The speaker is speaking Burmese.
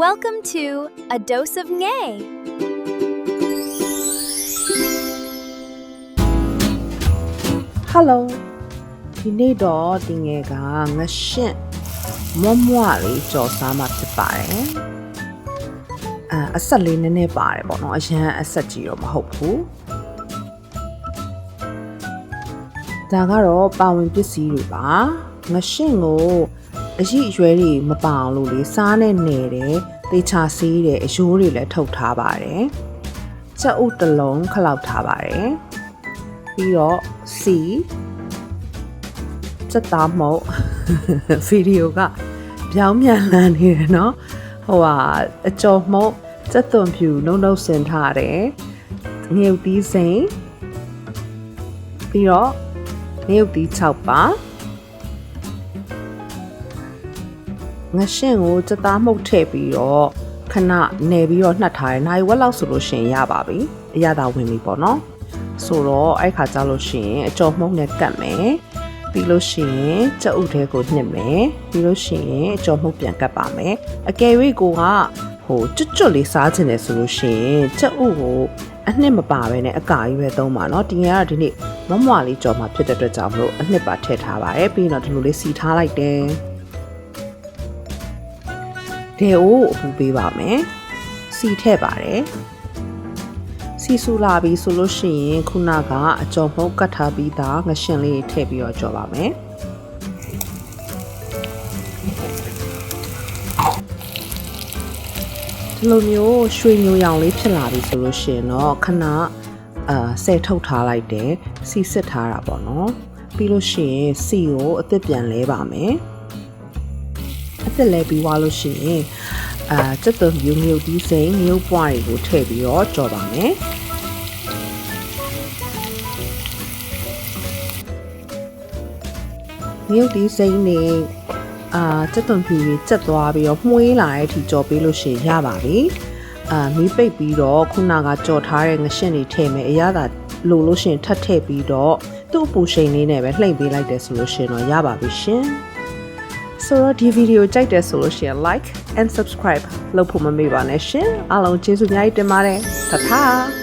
Welcome to A Dose of Ngay. Hello ဒီနေ့တော့ဒီငယ်ကငရှင့်မွမွလေးကြော်စားမှဖြစ်ပါတယ်အဆက်လေးနည်းနည်းပါတယ်ပေါ့နော်အရန်အဆက်ကြီးတော့မဟုတ်ဘူးဒါကတော့ပါဝင်ပစ္စည်းတွေပါငရှင့်ကိုအရှိအရွယ်တွေမပအောင်လို့လေစားနဲ့နယ်တယ်တေချာဆေးတယ်အရိုးတွေလည်းထုတ်ထားပါတယ်ချက်ဥတစ်လုံးခလောက်ထားပါတယ်ပြီးတော့စီစက်သားမုတ်ဗီဒီယိုကပြောင်းပြန်လာနေတယ်เนาะအကျော်မုတ်စက်သွန်ဖြူနှုတ်ဆင်ထားတယ်ငရုတ်သီးစိမ်းပြီးတော့ငရုတ်သီး6ပါငရှင့်ကိုစက်သားမုတ်ထည့်ပြီးတော့ခဏနယ်ပြီးတော့နှက်ထားတယ်နိုင်ဝက်လောက်ဆိုလို့ရှိရင်ရပါပြီအရသာဝင်ပြီပေါ့เนาะဆိုတော့အဲ့ခါကျလို့ရှိရင်အကျော်မုတ်နဲ့ကတ်မယ်ပြီးလို့ရှိရင်ကြက်ဥထဲကိုညှစ်မယ်ပြီးလို့ရှိရင်အကျော်မှုတ်ပြန်ကတ်ပါမယ်အကယ်၍ကိုကကျွတ်လေးစားချင်တယ်ဆိုလို့ရှိရင်ကြက်ဥကိုအနှစ်မပါဘဲနဲ့အကာကြီးပဲသုံးပါเนาะဒီငယ်ကဒီနေ့မွားလေးကြော်မှာဖြစ်တဲ့အတွက်ကြောင့်မလို့အနှစ်ပါထည့်ထားပါတယ်ပြီးတော့ဒီလိုလေးစီထားလိုက်တယ်ဒေအိုးအပူပေးပါမယ်စီထည့်ပါတယ်စီဆူလာပြီဆိုလို့ရှိရင်ခုနကအကျော်မှုတ်ကတ်ထားပြီးသားငရှင်လေးထည့်ပြီးတော့ကြော်ပါမယ်ဒီလိုမျိုးရွှေညိုရောင်လေးဖြစ်လာပြီဆိုလို့ရှိရင်တော့ခဏဆယ်ထုတ်ထားလိုက်တယ်စီစစ်ထားတာပေါ့နော်ပြီးလို့ရှိရင်စီကိုအသစ်ပြန်လဲပါမယ်အသစ်လဲပြီးသွားလို့ရှိရင်စက်သွန်ဖြူငရုတ်သီးစိမ်းငရုတ်ပွားတွေကိုထည့်ပြီးတော့ကြော်ပါမယ်ငရုတ်သီးစိမ်းနဲ့စက်သွန်ဖြူတွေကျက်သွားပြီးတော့မှုေးလာတဲ့အထိကြော်ပေးလို့ရှိရင်ရပါပြီမီးပိတ်ပြီးတော့ခုနကကြော်ထားတဲ့ငရှင့်တွေထည့်မယ်အရသာလိုလို့ရှိရင်ထပ်ထည့်ပြီးတော့သူ့အပူရှိန်လေးနဲ့ပဲလှိမ့်ပေးလိုက်တယ်ဆိုလို့ရှိရင်တော့ရပါပြီရှင်ဆိုတော့ဒီဗီဒီယိုကြိုက်တယ်ဆိုလို့ရှိရင် like and subscribe လုပ်ဖို့မမေ့ပါနဲ့ရှင်အားလုံးကျေးဇူးအများကြီးတင်ပါတယ်ထပ်